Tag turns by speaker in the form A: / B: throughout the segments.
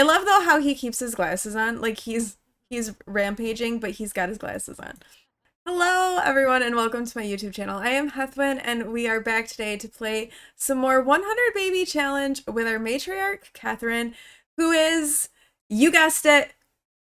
A: love though how he keeps his glasses on. Like he's rampaging, but he's got his glasses on. Hello everyone and welcome to my YouTube channel. I am Heathwyn and we are back today to play some more 100 Baby Challenge with our matriarch, Catherine, who is, you guessed it,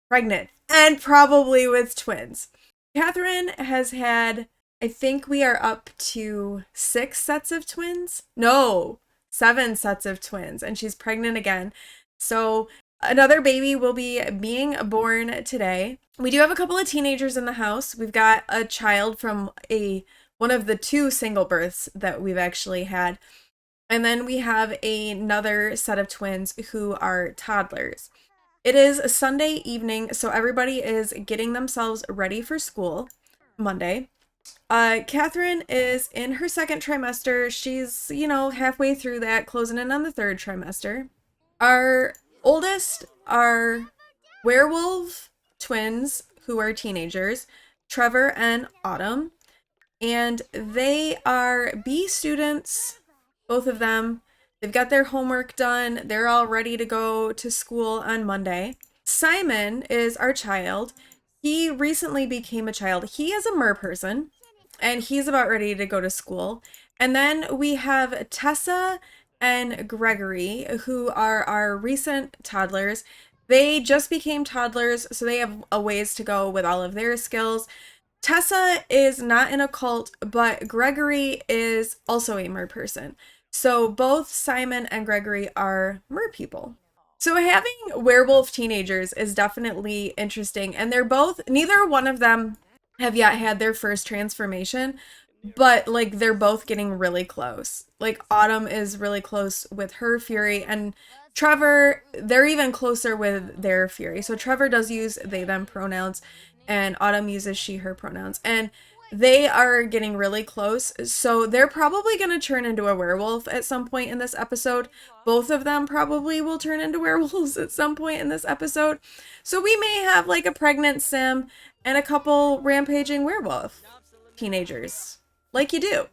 A: pregnant and probably with twins. Catherine has had, I think we are up to 6 sets of twins. No, 7 sets of twins, and she's pregnant again. So another baby will be being born today. We do have a couple of teenagers in the house. We've got a child from one of the 2 single births that we've actually had. And then we have another set of twins who are toddlers. It is a Sunday evening, so everybody is getting themselves ready for school Monday. Catherine is in her 2nd trimester. She's, halfway through that, closing in on the 3rd trimester. Our oldest are werewolf twins who are teenagers, Trevor and Autumn, and they are B students, both of them. They've got their homework done. They're all ready to go to school on Monday. Simon is our child. He recently became a child. He is a merperson, and he's about ready to go to school. And then we have Tessa and Gregory, who are our recent toddlers. They just became toddlers, so they have a ways to go with all of their skills. Tessa is not in a cult, but Gregory is also a merperson. So both Simon and Gregory are merpeople. So having werewolf teenagers is definitely interesting, and neither one of them have yet had their first transformation, but like they're both getting really close. Like Autumn is really close with her fury, and Trevor, they're even closer with their fury. So Trevor does use they them pronouns, and Autumn uses she her pronouns, and they are getting really close. So they're probably going to turn into a werewolf at some point in this episode. Both of them probably will turn into werewolves at some point in this episode. So we may have like a pregnant sim and a couple rampaging werewolf teenagers, like you do.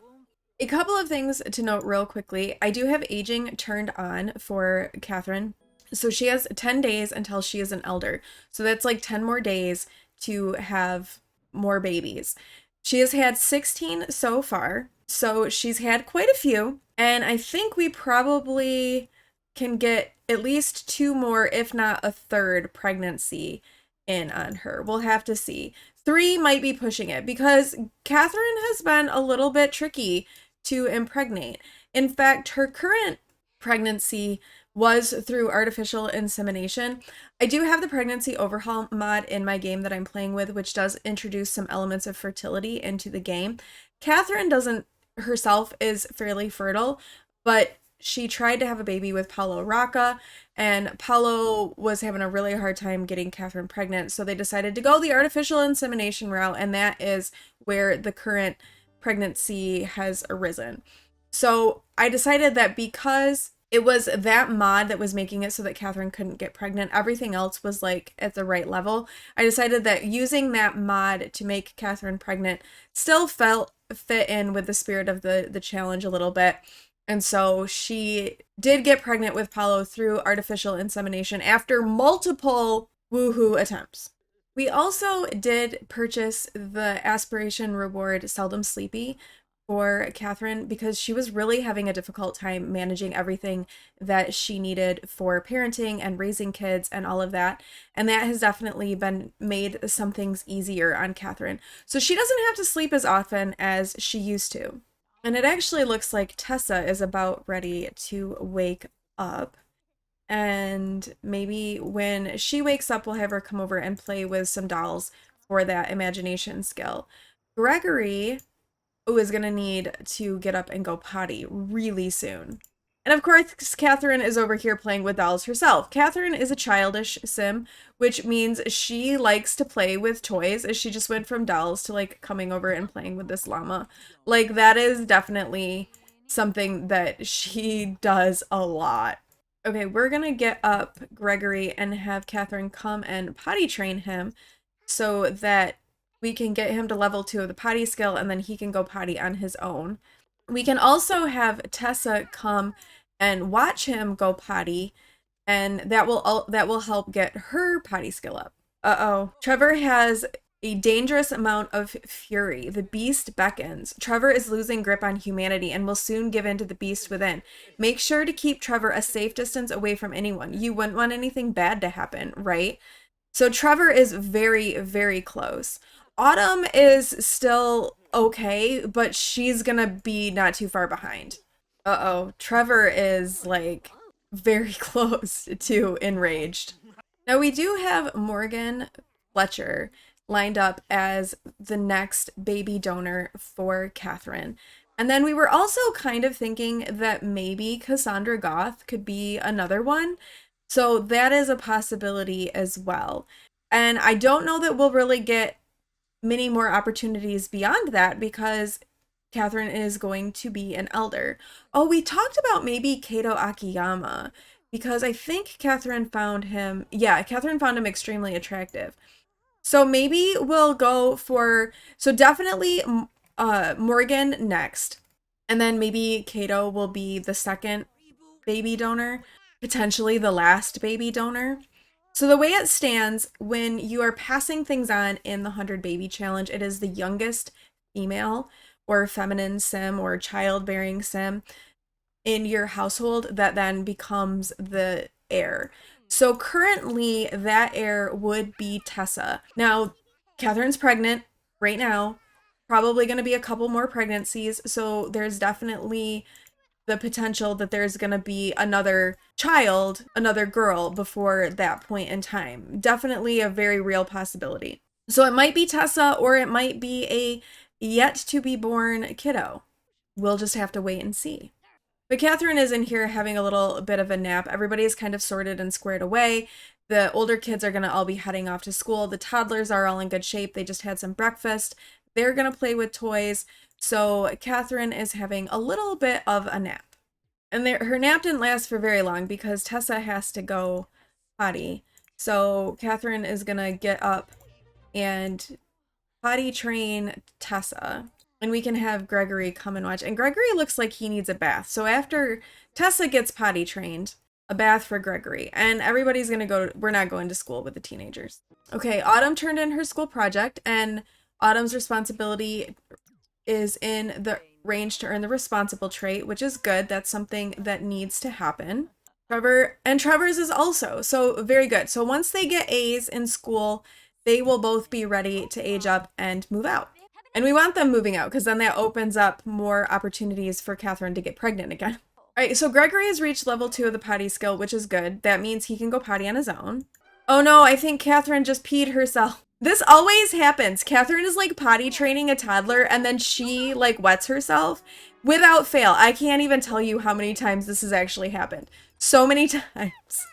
A: A couple of things to note real quickly. I do have aging turned on for Catherine. So she has 10 days until she is an elder. So that's like 10 more days to have more babies. She has had 16 so far. So she's had quite a few. And I think we probably can get at least 2 more, if not a 3rd pregnancy in on her. We'll have to see. 3 might be pushing it because Catherine has been a little bit tricky to impregnate. In fact, her current pregnancy was through artificial insemination. I do have the pregnancy overhaul mod in my game that I'm playing with, which does introduce some elements of fertility into the game. Catherine herself is fairly fertile, but she tried to have a baby with Paulo Rocca, and Paulo was having a really hard time getting Catherine pregnant, so they decided to go the artificial insemination route, and that is where the current pregnancy has arisen. So I decided that because it was that mod that was making it so that Catherine couldn't get pregnant, everything else was like at the right level. I decided that using that mod to make Catherine pregnant still fit in with the spirit of the challenge a little bit. And so she did get pregnant with Paulo through artificial insemination after multiple woohoo attempts. We also did purchase the aspiration reward Seldom Sleepy for Catherine because she was really having a difficult time managing everything that she needed for parenting and raising kids and all of that. And that has definitely made some things easier on Catherine. So she doesn't have to sleep as often as she used to. And it actually looks like Tessa is about ready to wake up. And maybe when she wakes up, we'll have her come over and play with some dolls for that imagination skill. Gregory is going to need to get up and go potty really soon. And of course, Catherine is over here playing with dolls herself. Catherine is a childish sim, which means she likes to play with toys, as she just went from dolls to like coming over and playing with this llama. Like that is definitely something that she does a lot. Okay, we're gonna get up Gregory and have Catherine come and potty train him so that we can get him to level 2 of the potty skill, and then he can go potty on his own. We can also have Tessa come and watch him go potty and that will help get her potty skill up. Uh-oh. Trevor has a dangerous amount of fury. The beast beckons. Trevor is losing grip on humanity and will soon give in to the beast within. Make sure to keep Trevor a safe distance away from anyone. You wouldn't want anything bad to happen, right? So Trevor is very, very close. Autumn is still okay, but she's gonna be not too far behind. Uh-oh. Trevor is like very close to enraged. Now we do have Morgan Fletcher lined up as the next baby donor for Catherine. And then we were also kind of thinking that maybe Cassandra Goth could be another one. So that is a possibility as well. And I don't know that we'll really get many more opportunities beyond that because Catherine is going to be an elder. Oh, we talked about maybe Kato Akiyama because I think Catherine found him, yeah, Catherine found him extremely attractive. So maybe we'll go for, so definitely Morgan next. And then maybe Kato will be the second baby donor, potentially the last baby donor. So the way it stands, when you are passing things on in the 100 Baby Challenge, it is the youngest female or feminine sim or childbearing sim in your household that then becomes the heir. So currently, that heir would be Tessa. Now, Catherine's pregnant right now, probably going to be a couple more pregnancies. So there's definitely the potential that there's going to be another child, another girl before that point in time. Definitely a very real possibility. So it might be Tessa or it might be a yet to be born kiddo. We'll just have to wait and see. But Catherine is in here having a little bit of a nap. Everybody is kind of sorted and squared away. The older kids are going to all be heading off to school. The toddlers are all in good shape. They just had some breakfast. They're going to play with toys. So Catherine is having a little bit of a nap. And her nap didn't last for very long because Tessa has to go potty. So Catherine is going to get up and potty train Tessa. And we can have Gregory come and watch. And Gregory looks like he needs a bath. So after Tessa gets potty trained, a bath for Gregory. And everybody's going to go, we're not going to school with the teenagers. Okay, Autumn turned in her school project, and Autumn's responsibility is in the range to earn the responsible trait, which is good. That's something that needs to happen. Trevor's is also, so very good. So once they get A's in school, they will both be ready to age up and move out. And we want them moving out because then that opens up more opportunities for Catherine to get pregnant again. All right, so Gregory has reached level 2 of the potty skill, which is good. That means he can go potty on his own. Oh no, I think Catherine just peed herself. This always happens. Catherine is like potty training a toddler and then she like wets herself without fail. I can't even tell you how many times this has actually happened. So many times.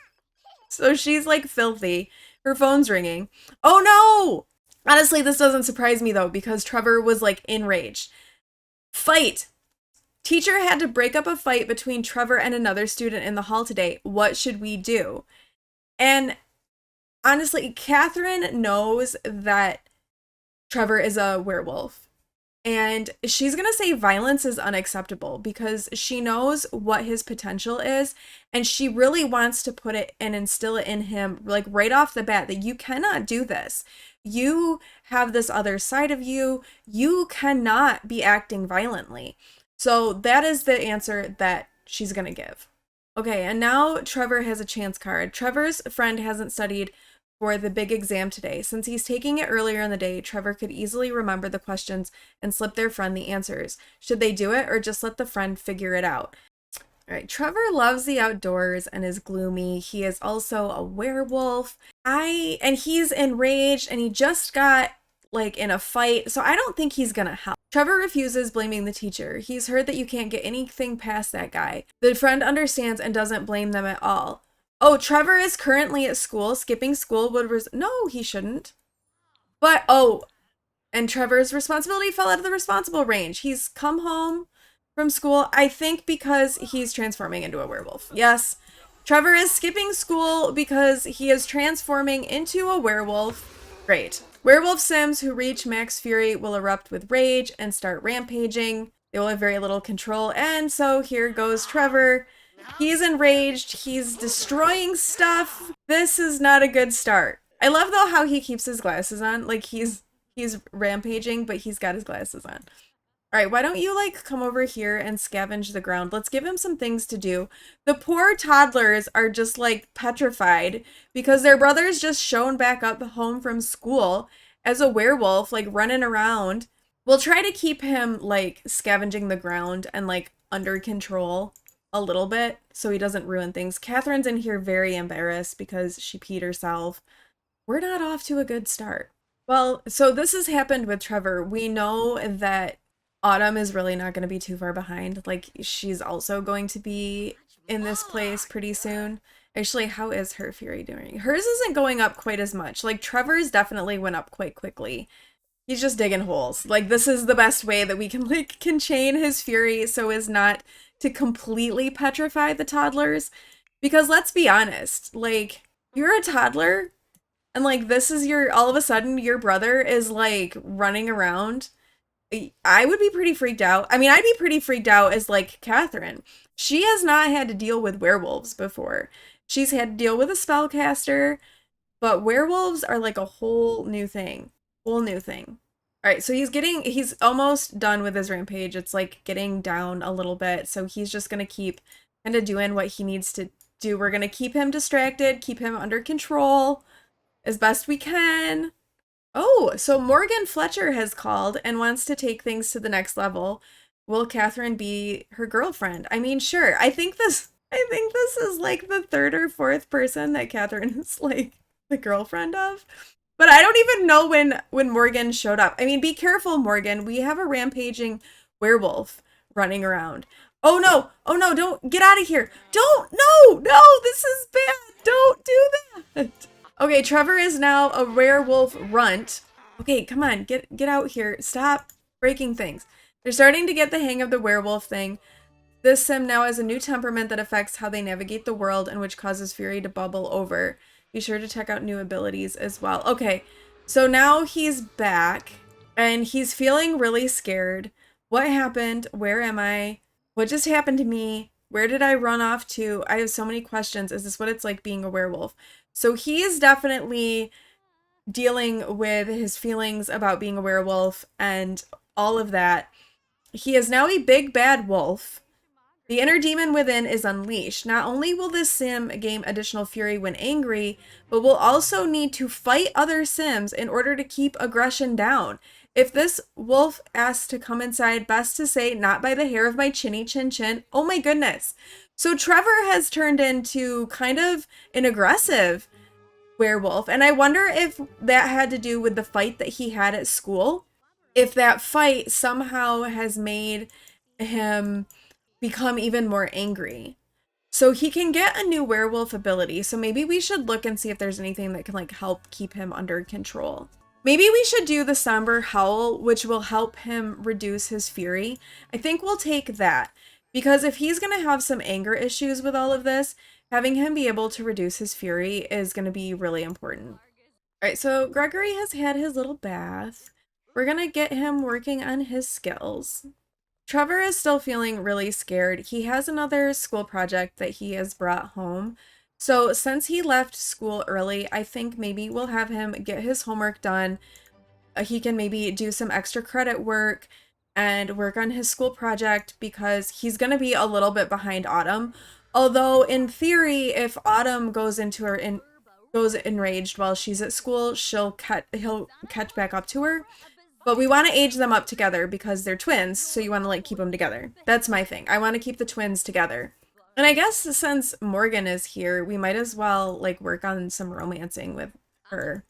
A: So she's like filthy. Her phone's ringing. Oh no! Honestly, this doesn't surprise me though because Trevor was like enraged. Fight! Teacher had to break up a fight between Trevor and another student in the hall today. What should we do? And honestly, Catherine knows that Trevor is a werewolf. And she's going to say violence is unacceptable because she knows what his potential is. And she really wants to put it and instill it in him, like right off the bat, that you cannot do this. You have this other side of you. You cannot be acting violently. So that is the answer that she's going to give. Okay, and now Trevor has a chance card. Trevor's friend hasn't studied for the big exam today. Since he's taking it earlier in the day, Trevor could easily remember the questions and slip their friend the answers. Should they do it or just let the friend figure it out? All right, Trevor loves the outdoors and is gloomy. He is also a werewolf. And he's enraged and he just got like in a fight, so I don't think he's gonna help. Trevor refuses, blaming the teacher. He's heard that you can't get anything past that guy. The friend understands and doesn't blame them at all. Oh, Trevor is currently at school. Skipping school would no, he shouldn't. But, oh, and Trevor's responsibility fell out of the responsible range. He's come home from school, I think because he's transforming into a werewolf. Yes, Trevor is skipping school because he is transforming into a werewolf. Great. Werewolf Sims who reach max fury will erupt with rage and start rampaging. They will have very little control, and so here goes Trevor He's enraged. He's destroying stuff. This is not a good start. I love though how he keeps his glasses on. Like he's rampaging, but he's got his glasses on. All right, why don't you like come over here and scavenge the ground? Let's give him some things to do. The poor toddlers are just like petrified because their brother's just shown back up home from school as a werewolf, like running around. We'll try to keep him like scavenging the ground and like under control a little bit so he doesn't ruin things. Catherine's in here very embarrassed because she peed herself. We're not off to a good start. Well, so this has happened with Trevor. We know that Autumn is really not going to be too far behind. Like, she's also going to be in this place pretty soon. Actually, how is her fury doing? Hers isn't going up quite as much. Like, Trevor's definitely went up quite quickly. He's just digging holes. Like, this is the best way that we can, like, contain his fury so as not to completely petrify the toddlers. Because let's be honest, like, you're a toddler, and, like, this is your, all of a sudden, your brother is, like, running around. I would be pretty freaked out. I mean, I'd be pretty freaked out as, like, Catherine. She has not had to deal with werewolves before. She's had to deal with a spellcaster, but werewolves are, like, a whole new thing. Whole new thing. All right, so he's almost done with his rampage. It's, like, getting down a little bit, so he's just gonna keep kind of doing what he needs to do. We're gonna keep him distracted, keep him under control as best we can. Oh, so Morgan Fletcher has called and wants to take things to the next level. Will Catherine be her girlfriend? I mean, sure. I think this is like the third or fourth person that Catherine is like the girlfriend of. But I don't even know when Morgan showed up. I mean, be careful, Morgan. We have a rampaging werewolf running around. Oh no! Oh no, don't get out of here. Don't, no, this is bad. Don't do that. Okay, Trevor is now a werewolf runt. Okay, come on, get out here. Stop breaking things. They're starting to get the hang of the werewolf thing. This sim now has a new temperament that affects how they navigate the world and which causes fury to bubble over. Be sure to check out new abilities as well. Okay, so now he's back and he's feeling really scared. What happened? Where am I? What just happened to me? Where did I run off to? I have so many questions. Is this what it's like being a werewolf? So he is definitely dealing with his feelings about being a werewolf and all of that. He is now a big bad wolf. The inner demon within is unleashed. Not only will this sim gain additional fury when angry, but will also need to fight other sims in order to keep aggression down. If this wolf asks to come inside, best to say, not by the hair of my chinny chin chin. Oh my goodness. So Trevor has turned into kind of an aggressive werewolf. And I wonder if that had to do with the fight that he had at school. If that fight somehow has made him become even more angry. So he can get a new werewolf ability. So maybe we should look and see if there's anything that can like help keep him under control. Maybe we should do the somber howl, which will help him reduce his fury. I think we'll take that. Because if he's going to have some anger issues with all of this, having him be able to reduce his fury is going to be really important. All right, so Gregory has had his little bath. We're going to get him working on his skills. Trevor is still feeling really scared. He has another school project that he has brought home. So since he left school early, I think maybe we'll have him get his homework done. He can maybe do some extra credit work and work on his school project because he's going to be a little bit behind Autumn. Although in theory, if Autumn goes goes enraged while she's at school, he'll catch back up to her. But we want to age them up together because they're twins, so you want to like keep them together. That's my thing. I want to keep the twins together. And I guess since Morgan is here, we might as well like work on some romancing with her.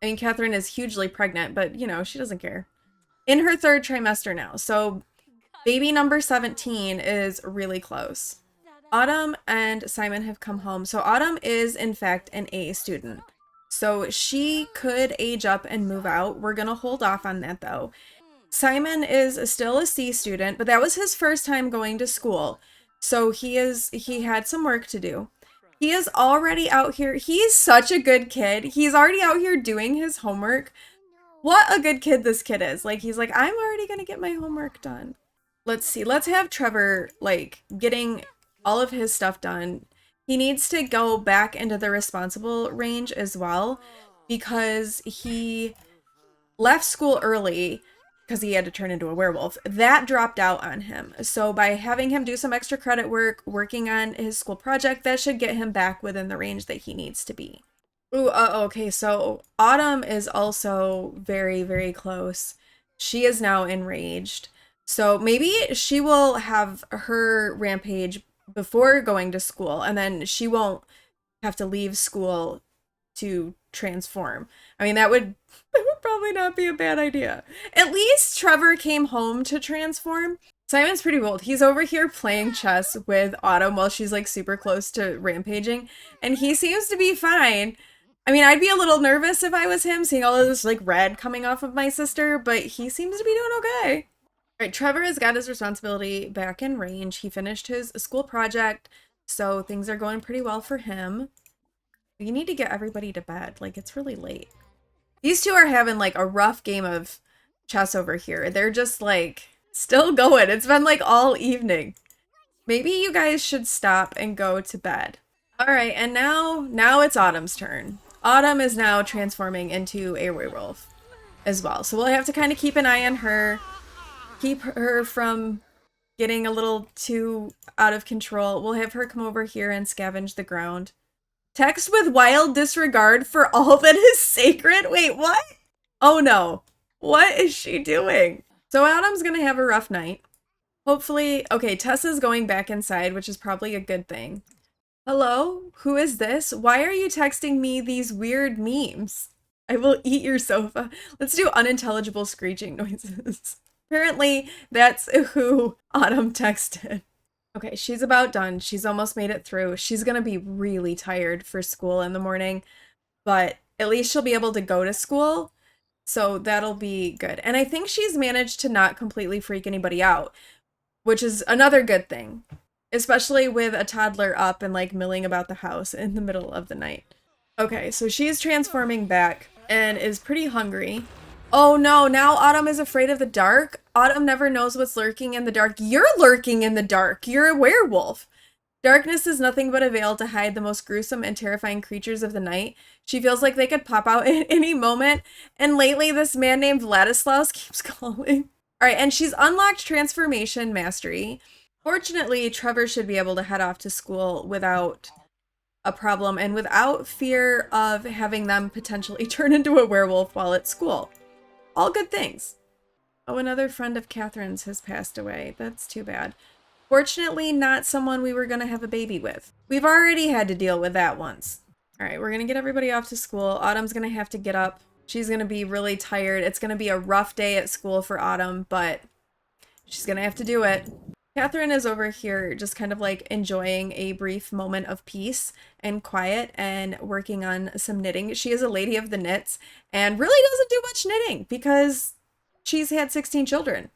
A: I mean, Catherine is hugely pregnant, but you know, she doesn't care. In her third trimester now, so baby number 17 is really close. Autumn and Simon have come home. So Autumn is in fact an A student. So she could age up and move out. We're going to hold off on that though. Simon is still a C student, but that was his first time going to school. So he had some work to do. He is already out here. He's such a good kid. He's already out here doing his homework. What a good kid this kid is. Like, he's like, I'm already going to get my homework done. Let's see. Let's have Trevor, like, getting all of his stuff done. He needs to go back into the responsible range as well because he left school early because he had to turn into a werewolf. That dropped out on him. So by having him do some extra credit work, working on his school project, that should get him back within the range that he needs to be. Ooh, okay, so Autumn is also very, very close. She is now enraged. So maybe she will have her rampage before going to school, and then she won't have to leave school to transform. I mean, that would probably not be a bad idea. At least Trevor came home to transform. Simon's pretty bold. He's over here playing chess with Autumn while she's like super close to rampaging, and he seems to be fine. I mean, I'd be a little nervous if I was him, seeing all of this like red coming off of my sister, but he seems to be doing okay. All right, Trevor has got his responsibility back in range. He finished his school project, so things are going pretty well for him. We need to get everybody to bed. Like, it's really late. These two are having like a rough game of chess over here. They're just like still going. It's been like all evening. Maybe you guys should stop and go to bed. All right, and now it's Autumn's turn. Autumn is now transforming into a werewolf as well. So we'll have to kind of keep an eye on her, keep her from getting a little too out of control. We'll have her come over here and scavenge the ground. Text with wild disregard for all that is sacred? Wait, what? Oh no. What is she doing? So Autumn's gonna have a rough night. Hopefully, okay, Tessa's going back inside, which is probably a good thing. Hello? Who is this? Why are you texting me these weird memes? I will eat your sofa. Let's do unintelligible screeching noises. Apparently, that's who Autumn texted. Okay, she's about done. She's almost made it through. She's gonna be really tired for school in the morning, but at least she'll be able to go to school, so that'll be good. And I think she's managed to not completely freak anybody out, which is another good thing, especially with a toddler up and like milling about the house in the middle of the night. Okay, so she's transforming back and is pretty hungry. Oh no, now Autumn is afraid of the dark. Autumn never knows what's lurking in the dark. You're lurking in the dark. You're a werewolf. Darkness is nothing but a veil to hide the most gruesome and terrifying creatures of the night. She feels like they could pop out at any moment. And lately, this man named Vladislaus keeps calling. All right, and she's unlocked Transformation Mastery. Fortunately, Trevor should be able to head off to school without a problem and without fear of having them potentially turn into a werewolf while at school. All good things. Oh, another friend of Catherine's has passed away. That's too bad. Fortunately, not someone we were going to have a baby with. We've already had to deal with that once. All right, we're going to get everybody off to school. Autumn's going to have to get up. She's going to be really tired. It's going to be a rough day at school for Autumn, but she's going to have to do it. Catherine is over here just kind of like enjoying a brief moment of peace and quiet and working on some knitting. She is a lady of the knits and really doesn't do much knitting because she's had 16 children.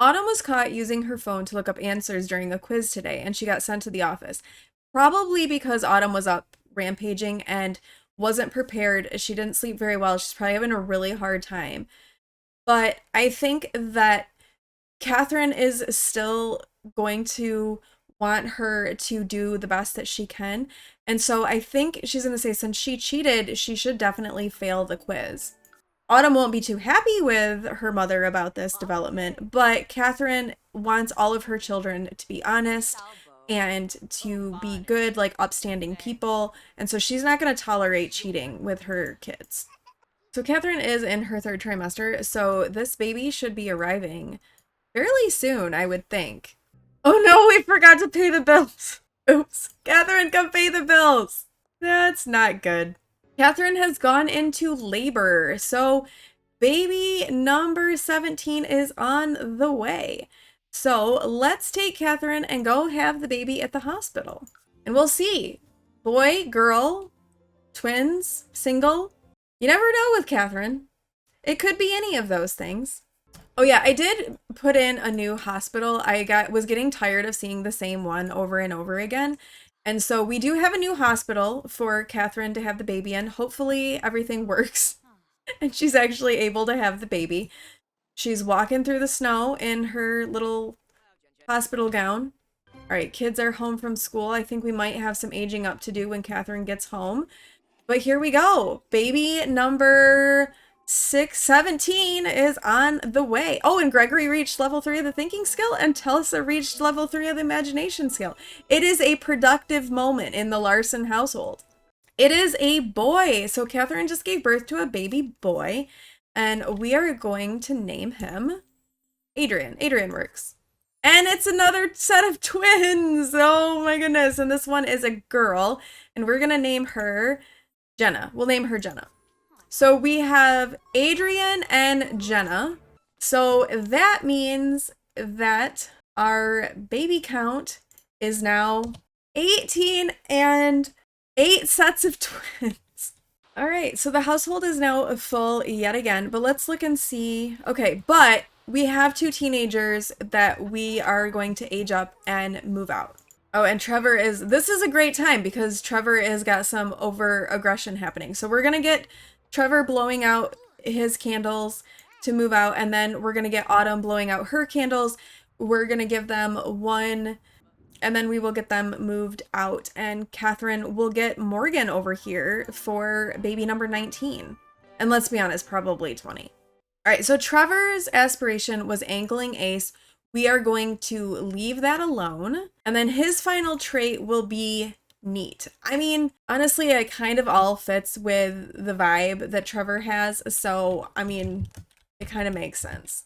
A: Autumn was caught using her phone to look up answers during a quiz today, and she got sent to the office. Probably because Autumn was up rampaging and wasn't prepared. She didn't sleep very well. She's probably having a really hard time. But I think that Catherine is still going to want her to do the best that she can. And so I think she's going to say since she cheated, she should definitely fail the quiz. Autumn won't be too happy with her mother about this development, but Catherine wants all of her children to be honest and to be good, like upstanding people. And so she's not going to tolerate cheating with her kids. So Catherine is in her 3rd trimester, so this baby should be arriving fairly soon, I would think. Oh no, we forgot to pay the bills. Oops. Catherine, come pay the bills. That's not good. Catherine has gone into labor, so baby number 17 is on the way. So let's take Catherine and go have the baby at the hospital. And we'll see. Boy, girl, twins, single. You never know with Catherine. It could be any of those things. Oh yeah, I did put in a new hospital. Was getting tired of seeing the same one over and over again. And so we do have a new hospital for Catherine to have the baby in. Hopefully everything works and she's actually able to have the baby. She's walking through the snow in her little hospital gown. All right, kids are home from school. I think we might have some aging up to do when Catherine gets home. But here we go. Baby number 617 is on the way. Oh, and Gregory reached level 3 of the thinking skill, and Telsa reached level 3 of the imagination skill. It is a productive moment in the Larson household. It is a boy. So Catherine just gave birth to a baby boy, and we are going to name him Adrian. Adrian works. And it's another set of twins. Oh my goodness. And this one is a girl, and we're going to name her Jenna. We'll name her Jenna. So we have Adrian and Jenna. So that means that our baby count is now 18 and 8 sets of twins. All right, so the household is now full yet again, but let's look and see. Okay, but we have 2 teenagers that we are going to age up and move out. Oh, and this is a great time because Trevor has got some over aggression happening. So we're gonna get Trevor blowing out his candles to move out, and then we're gonna get Autumn blowing out her candles. We're gonna give them one, and then we will get them moved out, and Catherine will get Morgan over here for baby number 19. And let's be honest, probably 20. All right, so Trevor's aspiration was angling ace. We are going to leave that alone. And then his final trait will be neat. I mean, honestly, it kind of all fits with the vibe that Trevor has. So, I mean, it kind of makes sense.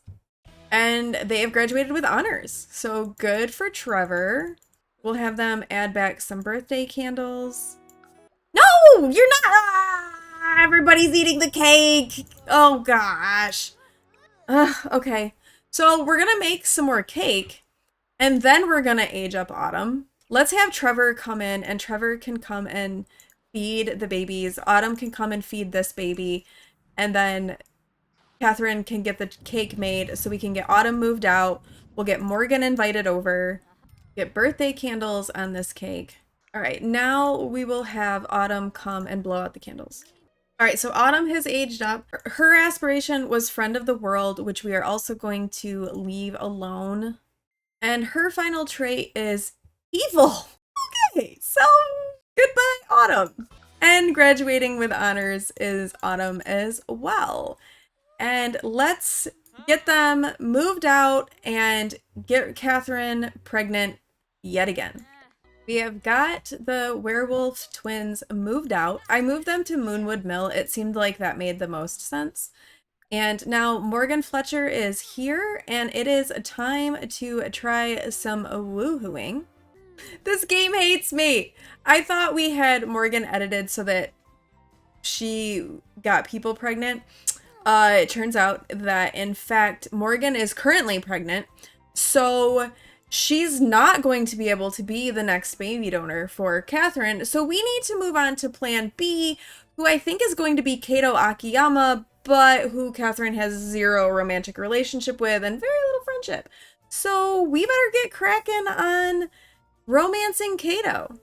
A: And they have graduated with honors. So good for Trevor. We'll have them add back some birthday candles. No, you're not. Ah, everybody's eating the cake. Oh, gosh. Okay. So we're going to make some more cake, and then we're going to age up Autumn. Let's have Trevor come in, and Trevor can come and feed the babies. Autumn can come and feed this baby, and then Catherine can get the cake made so we can get Autumn moved out. We'll get Morgan invited over, get birthday candles on this cake. All right, now we will have Autumn come and blow out the candles. All right, so Autumn has aged up. Her aspiration was friend of the world, which we are also going to leave alone. And her final trait is evil. Okay, so goodbye, Autumn. And graduating with honors is Autumn as well. And let's get them moved out and get Catherine pregnant yet again. We have got the werewolf twins moved out. I moved them to Moonwood Mill. It seemed like that made the most sense. And now Morgan Fletcher is here, and it is time to try some woohooing. This game hates me. I thought we had Morgan edited so that she got people pregnant. It turns out that, in fact, Morgan is currently pregnant. So she's not going to be able to be the next baby donor for Catherine. So we need to move on to plan B, who I think is going to be Kato Akiyama, but who Catherine has 0 romantic relationship with and very little friendship. So we better get cracking on romancing Kato.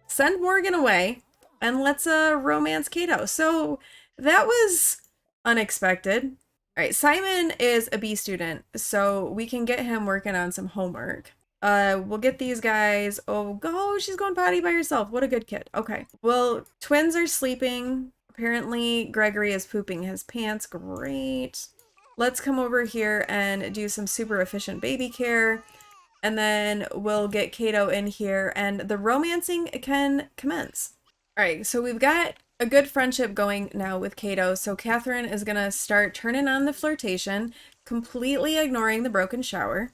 A: Send Morgan away and let's romance Kato. So that was unexpected. All right, Simon is a B student, so we can get him working on some homework. We'll get these guys. Oh, go! She's going potty by herself. What a good kid. Okay. Well, twins are sleeping. Apparently, Gregory is pooping his pants. Great. Let's come over here and do some super efficient baby care. And then we'll get Kato in here and the romancing can commence. All right, so we've got a good friendship going now with Kato. So Catherine is going to start turning on the flirtation, completely ignoring the broken shower.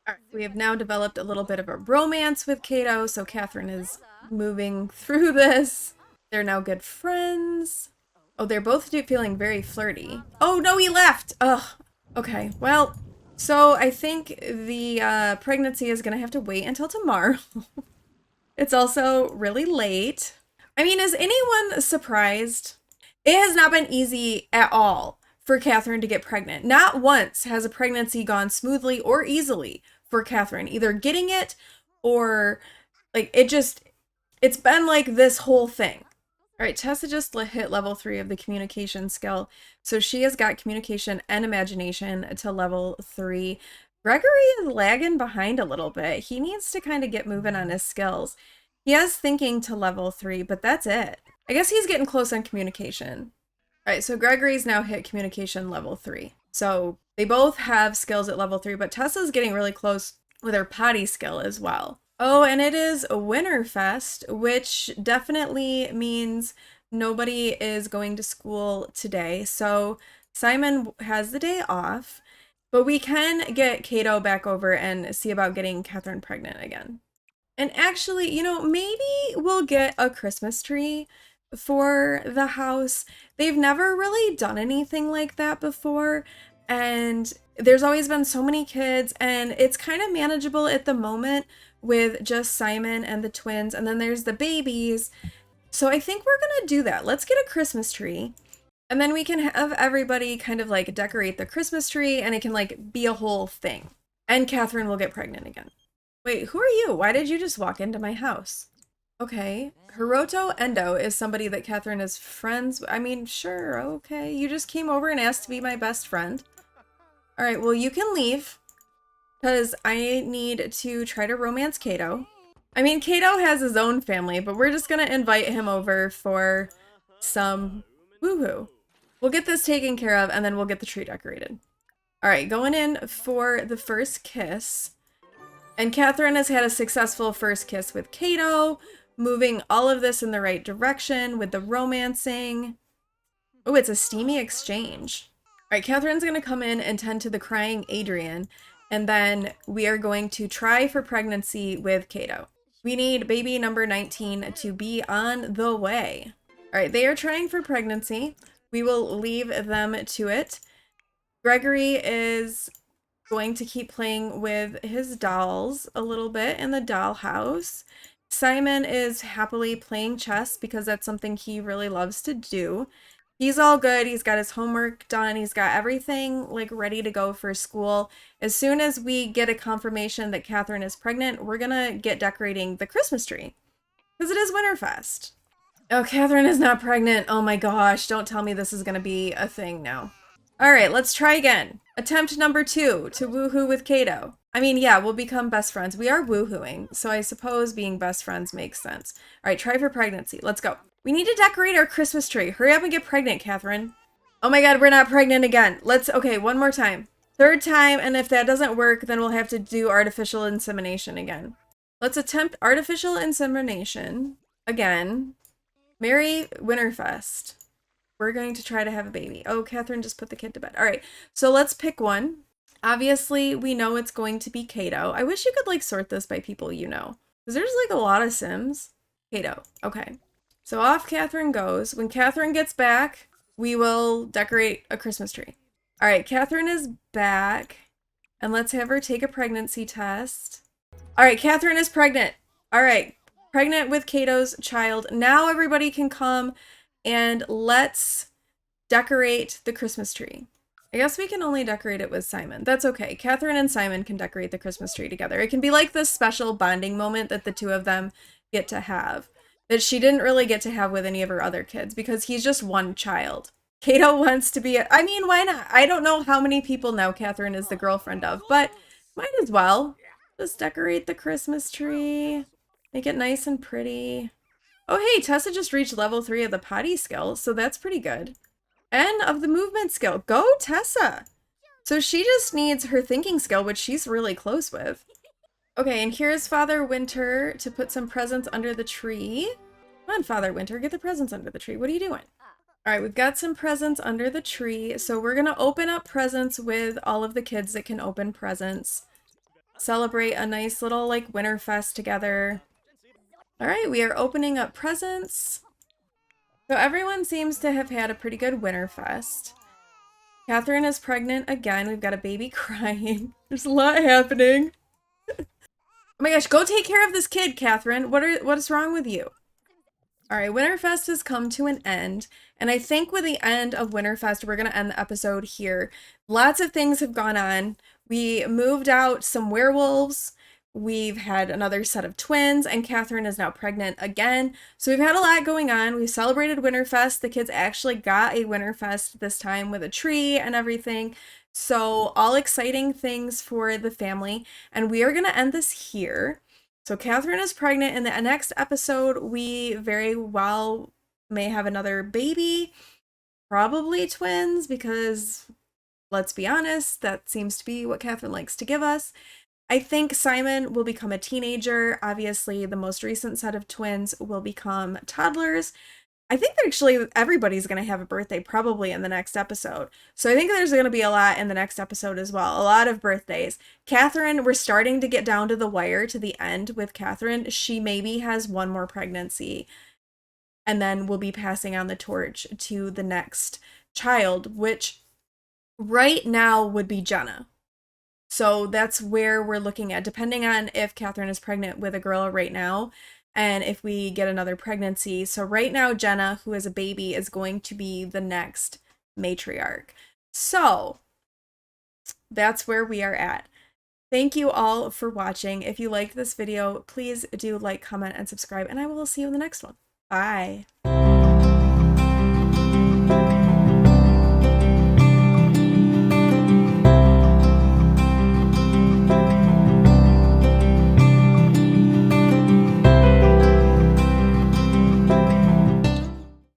A: All right, we have now developed a little bit of a romance with Kato. So Catherine is moving through this. They're now good friends. Oh, they're both feeling very flirty. Oh, no, he left. Ugh. Okay, well, so I think the pregnancy is going to have to wait until tomorrow. It's also really late. I mean, is anyone surprised? It has not been easy at all for Catherine to get pregnant. Not once has a pregnancy gone smoothly or easily for Catherine, either getting it or like it's been like this whole thing. All right, Tessa just hit level 3 of the communication skill. So she has got communication and imagination to level 3. Gregory is lagging behind a little bit. He needs to kind of get moving on his skills. He has thinking to level 3, but that's it. I guess he's getting close on communication. All right, so Gregory's now hit communication level 3. So they both have skills at level 3, but Tessa's getting really close with her potty skill as well. Oh, and it is Winterfest, which definitely means nobody is going to school today. So Simon has the day off, but we can get Cato back over and see about getting Catherine pregnant again. And actually, you know, maybe we'll get a Christmas tree for the house. They've never really done anything like that before. And there's always been so many kids, and it's kind of manageable at the moment with just Simon and the twins. And then there's the babies. So I think we're going to do that. Let's get a Christmas tree. And then we can have everybody kind of like decorate the Christmas tree, and it can like be a whole thing. And Catherine will get pregnant again. Wait, who are you? Why did you just walk into my house? Okay. Hiroto Endo is somebody that Catherine is friends with. I mean, sure, okay. You just came over and asked to be my best friend. All right, well, you can leave because I need to try to romance Cato. I mean, Cato has his own family, but we're just going to invite him over for some woohoo. We'll get this taken care of, and then we'll get the tree decorated. All right, going in for the first kiss. And Catherine has had a successful first kiss with Cato, moving all of this in the right direction with the romancing. Oh, it's a steamy exchange. All right, Catherine's going to come in and tend to the crying Adrian, and then we are going to try for pregnancy with Cato. We need baby number 19 to be on the way. All right, they are trying for pregnancy. We will leave them to it. Gregory is going to keep playing with his dolls a little bit in the dollhouse. Simon is happily playing chess because that's something he really loves to do. He's all good. He's got his homework done. He's got everything like ready to go for school. As soon as we get a confirmation that Catherine is pregnant, we're gonna get decorating the Christmas tree because it is Winterfest. Oh, Catherine is not pregnant. Oh my gosh, don't tell me this is gonna be a thing now. All right, let's try again. Attempt number 2 to woohoo with Cato. I mean, yeah, we'll become best friends. We are woohooing, so I suppose being best friends makes sense. All right, try for pregnancy. Let's go. We need to decorate our Christmas tree. Hurry up and get pregnant, Catherine. Oh my God, we're not pregnant again. Okay, one more time. Third time, and if that doesn't work, then we'll have to do artificial insemination again. Let's attempt artificial insemination again. Merry Winterfest. We're going to try to have a baby. Oh, Catherine just put the kid to bed. All right, so let's pick one. Obviously, we know it's going to be Cato. I wish you could like sort this by people you know, because there's like a lot of Sims. Cato. Okay. So off Catherine goes. When Catherine gets back, we will decorate a Christmas tree. All right, Catherine is back, and let's have her take a pregnancy test. All right, Catherine is pregnant. All right, pregnant with Cato's child. Now everybody can come and let's decorate the Christmas tree. I guess we can only decorate it with Simon. That's okay. Catherine and Simon can decorate the Christmas tree together. It can be like this special bonding moment that the two of them get to have, that she didn't really get to have with any of her other kids because he's just one child. Cato wants to be, I mean, why not? I don't know how many people know Catherine is the girlfriend of, but might as well. Just decorate the Christmas tree. Make it nice and pretty. Oh, hey, Tessa just reached level 3 of the potty skill, so that's pretty good. And of the movement skill. Go, Tessa! So she just needs her thinking skill, which she's really close with. Okay, and here's Father Winter to put some presents under the tree. Come on, Father Winter, get the presents under the tree. What are you doing? All right, we've got some presents under the tree, so we're going to open up presents with all of the kids that can open presents. Celebrate a nice little, like, Winterfest together. All right, we are opening up presents. So everyone seems to have had a pretty good Winterfest. Catherine is pregnant again. We've got a baby crying. There's a lot happening. Oh my gosh, go take care of this kid, Catherine. What is wrong with you? All right, Winterfest has come to an end, and I think with the end of Winterfest, we're going to end the episode here. Lots of things have gone on. We moved out some werewolves. We've had another set of twins, and Catherine is now pregnant again. So we've had a lot going on. We celebrated Winterfest. The kids actually got a Winterfest this time with a tree and everything. So all exciting things for the family. And we are going to end this here. So Catherine is pregnant. In the next episode, we very well may have another baby, probably twins, because let's be honest, that seems to be what Catherine likes to give us. I think Simon will become a teenager. Obviously, the most recent set of twins will become toddlers. I think actually everybody's going to have a birthday probably in the next episode. So I think there's going to be a lot in the next episode as well. A lot of birthdays. Catherine, we're starting to get down to the wire to the end with Catherine. She maybe has one more pregnancy, and then we'll be passing on the torch to the next child, which right now would be Jenna. So that's where we're looking at, depending on if Catherine is pregnant with a girl right now and if we get another pregnancy. So right now, Jenna, who is a baby, is going to be the next matriarch. So that's where we are at. Thank you all for watching. If you liked this video, please do like, comment, and subscribe, and I will see you in the next one. Bye.